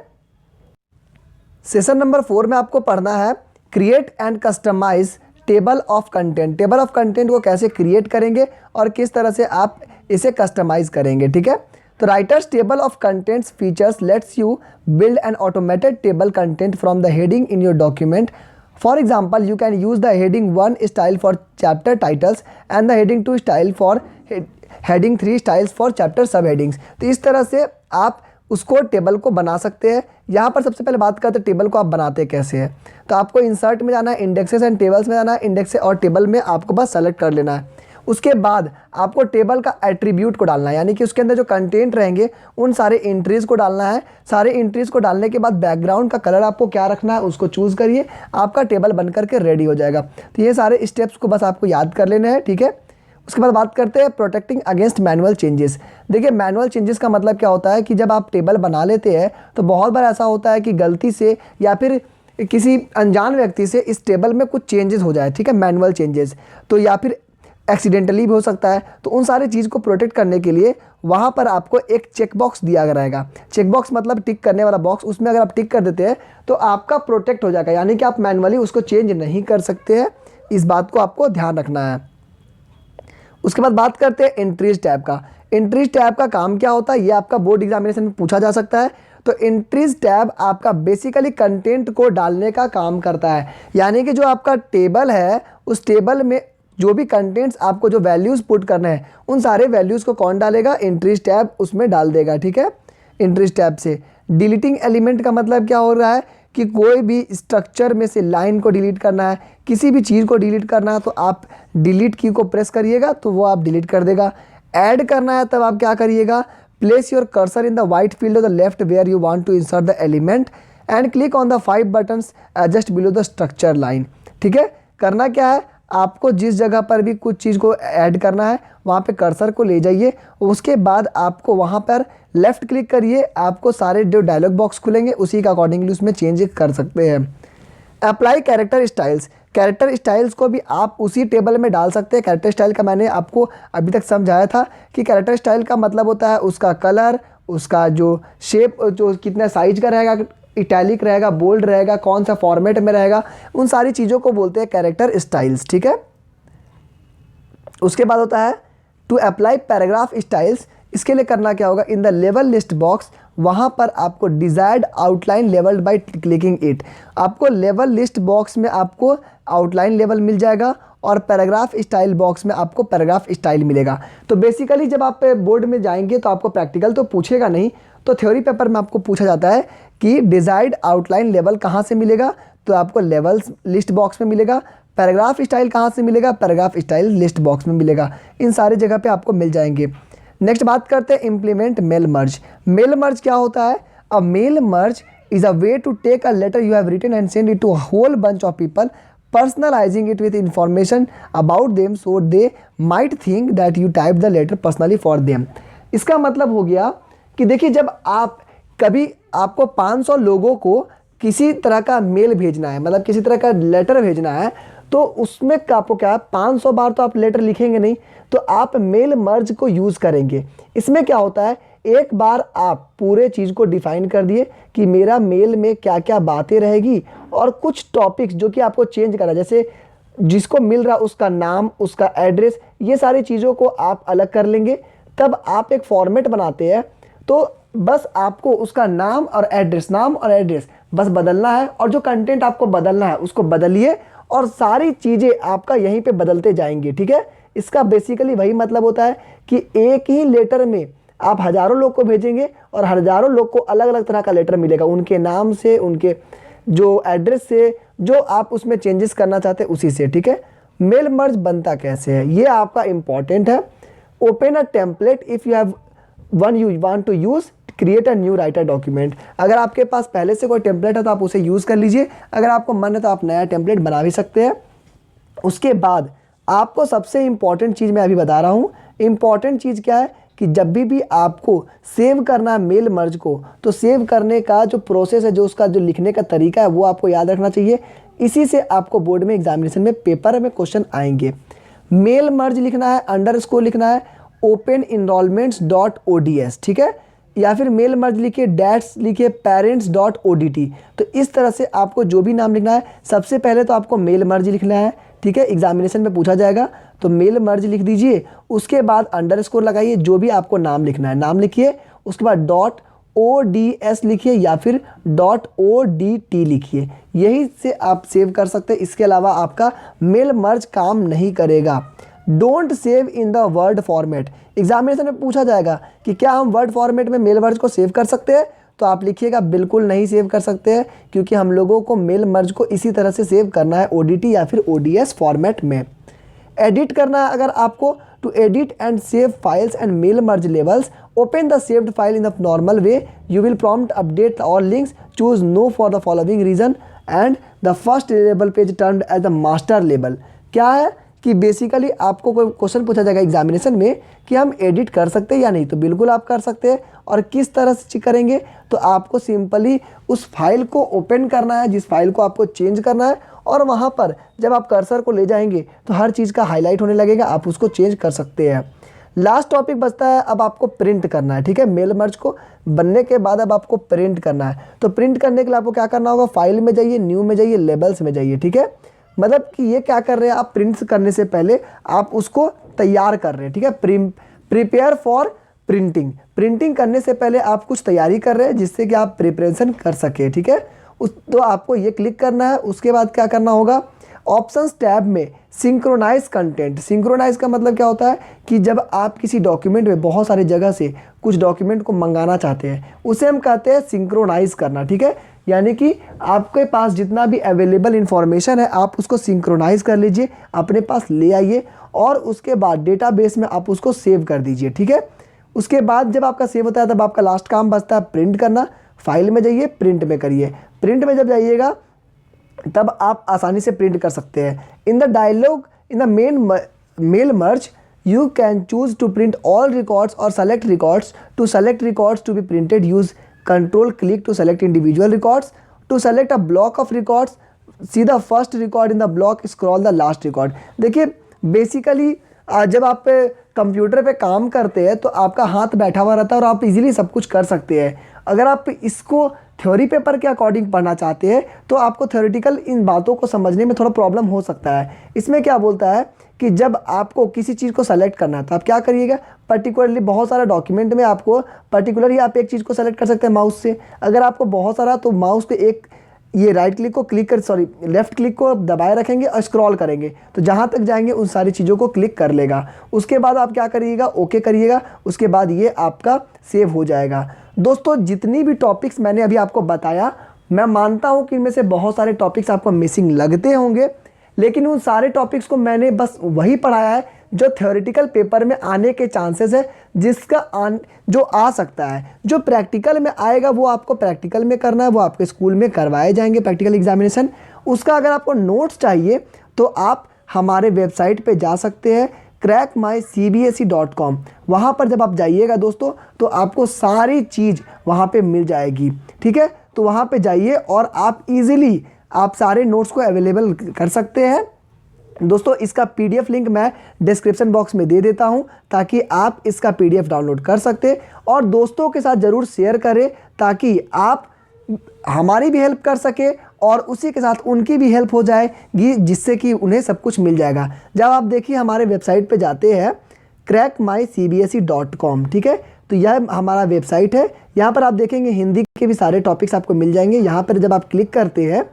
सेशन नंबर 4 में आपको पढ़ना है create and customise table of content. Table of content को कैसे क्रिएट करेंगे और किस तरह से आप इसे कस्टमाइज करेंगे, ठीक है। तो writers table of contents features let's you build an automated table content from the heading in your document. For example, you can use the heading 1 style for chapter titles and the heading 2 style for heading 3 styles for chapter subheadings। तो इस तरह से आप उसको table को बना सकते हैं। यहाँ पर सबसे पहले बात करते हैं टेबल को आप बनाते कैसे हैं। तो आपको इंसर्ट में जाना है, इंडेक्सेस एंड टेबल्स में जाना है, इंडेक्स और टेबल में आपको बस सेलेक्ट कर लेना है। उसके बाद आपको टेबल का एट्रीब्यूट को डालना है, यानी कि उसके अंदर जो कंटेंट रहेंगे उन सारे एंट्रीज़ को डालना है। सारे एंट्रीज़ को डालने के बाद बैकग्राउंड का कलर आपको क्या रखना है उसको चूज़ करिए, आपका टेबल बन करके रेडी हो जाएगा। तो ये सारे स्टेप्स को बस आपको याद कर लेना है, ठीक है। उसके बाद बात करते हैं प्रोटेक्टिंग अगेंस्ट मैनुअल चेंजेस। देखिए मैनुअल चेंजेस का मतलब क्या होता है कि जब आप टेबल बना लेते हैं तो बहुत बार ऐसा होता है कि गलती से या फिर किसी अनजान व्यक्ति से इस टेबल में कुछ चेंजेस हो जाए, ठीक है, मैनुअल चेंजेस, तो या फिर एक्सीडेंटली भी हो सकता है। तो उन सारी चीज़ को प्रोटेक्ट करने के लिए वहाँ पर आपको एक चेक बॉक्स दिया रहेगा। चेक बॉक्स मतलब टिक करने वाला बॉक्स, उसमें अगर आप टिक कर देते हैं तो आपका प्रोटेक्ट हो जाएगा, यानी कि आप मैनुअली उसको चेंज नहीं कर सकते हैं। इस बात को आपको ध्यान रखना है। उसके बाद बात करते हैं एंट्रीज टैब का। एंट्रीज टैब का काम क्या होता है, ये आपका बोर्ड एग्जामिनेशन में पूछा जा सकता है। तो एंट्रीज टैब आपका बेसिकली कंटेंट को डालने का काम करता है, यानी कि जो आपका टेबल है उस टेबल में जो भी कंटेंट्स आपको जो वैल्यूज़ पुट करने हैं उन सारे वैल्यूज़ को कौन डालेगा, एंट्रीज टैब उसमें डाल देगा, ठीक है। एंट्रीज टैब से डिलीटिंग एलिमेंट का मतलब क्या हो रहा है कि कोई भी स्ट्रक्चर में से लाइन को डिलीट करना है, किसी भी चीज़ को डिलीट करना है तो आप डिलीट की को प्रेस करिएगा तो वो आप डिलीट कर देगा। ऐड करना है तब आप क्या करिएगा, place your cursor in the white field of the left where you want to insert the element and click on the 5 buttons just below the structure line, ठीक है। करना क्या है, आपको जिस जगह पर भी कुछ चीज़ को ऐड करना है वहाँ पे कर्सर को ले जाइए, उसके बाद आपको वहाँ पर लेफ़्ट क्लिक करिए, आपको सारे जो डायलॉग बॉक्स खुलेंगे उसी का अकॉर्डिंगली उसमें चेंज कर सकते हैं। Apply character styles, character styles को भी आप उसी टेबल में डाल सकते हैं। कैरेक्टर स्टाइल का मैंने आपको अभी तक समझाया था कि कैरेक्टर स्टाइल का मतलब होता है उसका कलर, उसका जो शेप, जो कितना साइज का रहेगा, इटैलिक रहेगा, बोल्ड रहेगा, कौन सा फॉर्मेट में रहेगा, उन सारी चीज़ों को बोलते हैं कैरेक्टर स्टाइल्स, ठीक है। उसके बाद होता है टू अप्लाई पैराग्राफ स्टाइल्स। इसके लिए करना क्या होगा, in the level list box वहाँ पर आपको desired outline levelled by clicking it, आपको लेवल लिस्ट बॉक्स में आपको आउटलाइन लेवल मिल जाएगा और पैराग्राफ स्टाइल बॉक्स में आपको पैराग्राफ स्टाइल मिलेगा। तो बेसिकली जब आप बोर्ड में जाएंगे तो आपको प्रैक्टिकल तो पूछेगा नहीं, तो थ्योरी पेपर में आपको पूछा जाता है कि डिजायर्ड आउटलाइन लेवल कहाँ से मिलेगा, तो आपको लेवल्स लिस्ट बॉक्स में मिलेगा। पैराग्राफ स्टाइल कहाँ से मिलेगा, पैराग्राफ स्टाइल लिस्ट बॉक्स में मिलेगा। इन सारी जगह पे आपको मिल जाएंगे। नेक्स्ट बात करते हैं implement mail merge. Mail merge क्या होता है, a mail merge is a way to take a letter you have written and send it to a whole bunch of people, personalizing it with information about them so they might think that you typed the letter personally for them. इसका मतलब हो गया कि देखिए, जब आप कभी आपको 500 लोगों को किसी तरह का मेल भेजना है, मतलब किसी तरह का लेटर भेजना है, तो उसमें आपको क्या है, 500 बार तो आप लेटर लिखेंगे नहीं, तो आप मेल मर्ज को यूज़ करेंगे। इसमें क्या होता है, एक बार आप पूरे चीज़ को डिफाइन कर दिए कि मेरा मेल में क्या क्या बातें रहेगी, और कुछ टॉपिक्स जो कि आपको चेंज करना है, जैसे जिसको मिल रहा उसका नाम, उसका एड्रेस, ये सारी चीज़ों को आप अलग कर लेंगे। तब आप एक फॉर्मेट बनाते हैं, तो बस आपको उसका नाम और एड्रेस बस बदलना है, और जो कंटेंट आपको बदलना है उसको बदलिए, और सारी चीज़ें आपका यहीं पे बदलते जाएंगे। ठीक है, इसका बेसिकली वही मतलब होता है कि एक ही लेटर में आप हज़ारों लोग को भेजेंगे और हज़ारों लोग को अलग अलग तरह का लेटर मिलेगा, उनके नाम से, उनके जो एड्रेस से, जो आप उसमें चेंजेस करना चाहते हैं उसी से। ठीक है, मेल मर्ज बनता कैसे है, ये आपका इंपॉर्टेंट है। Open a template if you have one you want to use, create a new writer document. अगर आपके पास पहले से कोई टेम्पलेट है तो आप उसे यूज़ कर लीजिए, अगर आपको मन है तो आप नया टेम्पलेट बना भी सकते हैं। उसके बाद आपको सबसे इम्पॉर्टेंट चीज़ मैं अभी बता रहा हूँ। इम्पॉर्टेंट चीज़ क्या है कि जब भी आपको सेव करना है मेल मर्ज को, तो सेव करने का जो प्रोसेस है, जो उसका जो लिखने का तरीका है, वो आपको याद रखना चाहिए। इसी से आपको बोर्ड में एग्जामिनेशन में पेपर में क्वेश्चन आएंगे। मेल मर्ज लिखना है, अंडरस्कोर लिखना है, ओपन इनरोलमेंट्स .ods, ठीक है, या फिर मेल मर्ज लिखिए, डैट्स लिखिए, पेरेंट्स .odt। तो इस तरह से आपको जो भी नाम लिखना है, सबसे पहले तो आपको मेल मर्ज लिखना है। ठीक है, एग्जामिनेशन में पूछा जाएगा तो मेल मर्ज लिख दीजिए। उसके बाद अंडरस्कोर लगाइए, जो भी आपको नाम लिखना है नाम लिखिए। उसके बाद .ods लिखिए या फिर .odt लिखिए। यही से आप सेव कर सकते हैं। इसके अलावा आपका मेल मर्ज काम नहीं करेगा। Don't save in the word format. Examination में पूछा जाएगा कि क्या हम वर्ड फॉर्मेट में मेल मर्ज को सेव कर सकते हैं, तो आप लिखिएगा बिल्कुल नहीं सेव कर सकते हैं, क्योंकि हम लोगों को मेल मर्ज को इसी तरह से सेव करना है, ODT या फिर ODS फॉर्मेट में। एडिट करना है अगर आपको, to edit and save files and mail merge labels, open the saved file in the normal way, you will prompt update all links, choose no for the following reason and the first label page turned as the master label. क्या है कि basically आपको कोई question पूछा जाएगा examination में कि हम एडिट कर सकते हैं या नहीं, तो बिल्कुल आप कर सकते हैं। और किस तरह से करेंगे, तो आपको सिंपली उस फाइल को ओपन करना है जिस फाइल को आपको चेंज करना है, और वहाँ पर जब आप कर्सर को ले जाएंगे तो हर चीज़ का हाईलाइट होने लगेगा, आप उसको चेंज कर सकते हैं। लास्ट टॉपिक बचता है, अब आपको प्रिंट करना है। ठीक है, मेल मर्ज को बनने के बाद अब आपको प्रिंट करना है। तो प्रिंट करने के लिए आपको क्या करना होगा, फाइल में जाइए, न्यू में जाइए, लेबल्स में जाइए। ठीक है, मतलब कि ये क्या कर रहे हैं आप, प्रिंट करने से पहले आप उसको तैयार कर रहे हैं। ठीक है, प्रिपेयर फॉर प्रिंटिंग। प्रिंटिंग करने से पहले आप कुछ तैयारी कर रहे हैं जिससे कि आप प्रिपरेशन कर सके। ठीक है, तो आपको ये क्लिक करना है। उसके बाद क्या करना होगा, ऑप्शंस टैब में सिंक्रोनाइज कंटेंट। सिंक्रोनाइज का मतलब क्या होता है कि जब आप किसी डॉक्यूमेंट में बहुत सारी जगह से कुछ डॉक्यूमेंट को मंगाना चाहते हैं, उसे हम कहते हैं सिंक्रोनाइज करना। ठीक है, यानी कि आपके पास जितना भी अवेलेबल इंफॉर्मेशन है आप उसको सिंक्रोनाइज कर लीजिए, अपने पास ले आइए, और उसके बाद डेटाबेस में आप उसको सेव कर दीजिए। ठीक है, उसके बाद जब आपका सेव होता है तब आपका लास्ट काम बचता है प्रिंट करना। फाइल में जाइए, प्रिंट में करिए। प्रिंट में जब जाइएगा तब आप आसानी से प्रिंट कर सकते हैं। In the dialog in the mail merge you can choose to print all records or select records. To select records to be printed, use control click to select individual records. To select a block of records, see the first record in the block, scroll the last record. देखिए basically जब आप computer पे काम करते हैं तो आपका हाथ बैठा हुआ रहता है और आप इजीली सब कुछ कर सकते हैं। अगर आप इसको थ्योरी पेपर के अकॉर्डिंग पढ़ना चाहते हैं तो आपको थ्योरेटिकल इन बातों को समझने में थोड़ा प्रॉब्लम हो सकता है। इसमें क्या बोलता है कि जब आपको किसी चीज़ को सेलेक्ट करना है तो आप क्या करिएगा, पर्टिकुलरली बहुत सारा डॉक्यूमेंट में आपको पर्टिकुलरली आप एक चीज़ को सेलेक्ट कर सकते हैं माउस से। अगर आपको बहुत सारा, तो माउस पे एक ये राइट क्लिक को क्लिक कर लेफ्ट क्लिक को दबाए रखेंगे और स्क्रॉल करेंगे तो जहाँ तक जाएंगे उन सारी चीज़ों को क्लिक कर लेगा। उसके बाद आप क्या करिएगा, ओके करिएगा। उसके बाद ये आपका सेव हो जाएगा। दोस्तों जितनी भी टॉपिक्स मैंने अभी आपको बताया, मैं मानता हूँ कि इनमें से बहुत सारे टॉपिक्स आपको मिसिंग लगते होंगे, लेकिन उन सारे टॉपिक्स को मैंने बस वही पढ़ाया है जो थ्योरेटिकल पेपर में आने के चांसेस है। जो आ सकता है। जो प्रैक्टिकल में आएगा वो आपको प्रैक्टिकल में करना है, वो आपके स्कूल में करवाए जाएंगे प्रैक्टिकल एग्जामिनेशन। उसका अगर आपको नोट्स चाहिए तो आप हमारे वेबसाइट पे जा सकते हैं crackmycbse.com। वहाँ पर जब आप जाइएगा दोस्तों तो आपको सारी चीज़ वहाँ पे मिल जाएगी, ठीक है। तो वहाँ पे जाइए और आप इजीली आप सारे नोट्स को अवेलेबल कर सकते हैं। दोस्तों इसका पीडीएफ लिंक मैं डिस्क्रिप्शन बॉक्स में दे देता हूं ताकि आप इसका पीडीएफ डाउनलोड कर सकते और दोस्तों के साथ ज़रूर शेयर करें ताकि आप हमारी भी हेल्प कर सके और उसी के साथ उनकी भी हेल्प हो जाएगी, जिससे कि उन्हें सब कुछ मिल जाएगा। जब आप देखिए हमारे वेबसाइट पे जाते हैं crackmycbse.com, ठीक है। तो यह हमारा वेबसाइट है। यहाँ पर आप देखेंगे हिंदी के भी सारे टॉपिक्स आपको मिल जाएंगे। यहाँ पर जब आप क्लिक करते हैं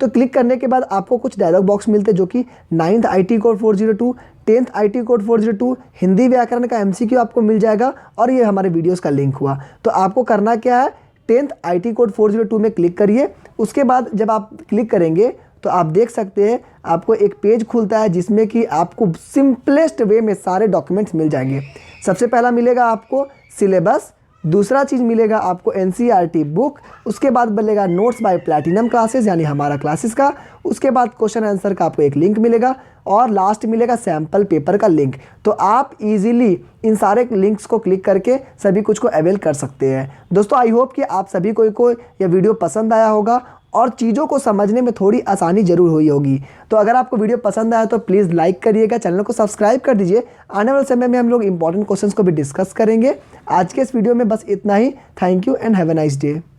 तो क्लिक करने के बाद आपको कुछ डायलॉग बॉक्स मिलते हैं जो कि 9th IT code 402, 10th IT code 402, Hindi व्याकरण का MCQ आपको मिल जाएगा और ये हमारे वीडियोस का लिंक हुआ। तो आपको करना क्या है, 10th IT कोड 402 में क्लिक करिए। उसके बाद जब आप क्लिक करेंगे तो आप देख सकते हैं आपको एक पेज खुलता है जिसमें कि आपको सिंपलेस्ट वे में सारे डॉक्यूमेंट्स मिल जाएंगे। सबसे पहला मिलेगा आपको सिलेबस, दूसरा चीज़ मिलेगा आपको NCERT बुक, उसके बाद मिलेगा नोट्स बाय प्लैटिनम क्लासेस यानी हमारा क्लासेस का, उसके बाद क्वेश्चन आंसर का आपको एक लिंक मिलेगा और लास्ट मिलेगा सैम्पल पेपर का लिंक। तो आप इजीली इन सारे लिंक्स को क्लिक करके सभी कुछ को अवेल कर सकते हैं। दोस्तों आई होप कि आप सभी को यह वीडियो पसंद आया होगा और चीज़ों को समझने में थोड़ी आसानी ज़रूर हुई होगी। तो अगर आपको वीडियो पसंद आया तो प्लीज़ लाइक करिएगा, चैनल को सब्सक्राइब कर दीजिए। आने वाले समय में हम लोग इंपॉर्टेंट क्वेश्चंस को भी डिस्कस करेंगे। आज के इस वीडियो में बस इतना ही। Thank you and have a nice day.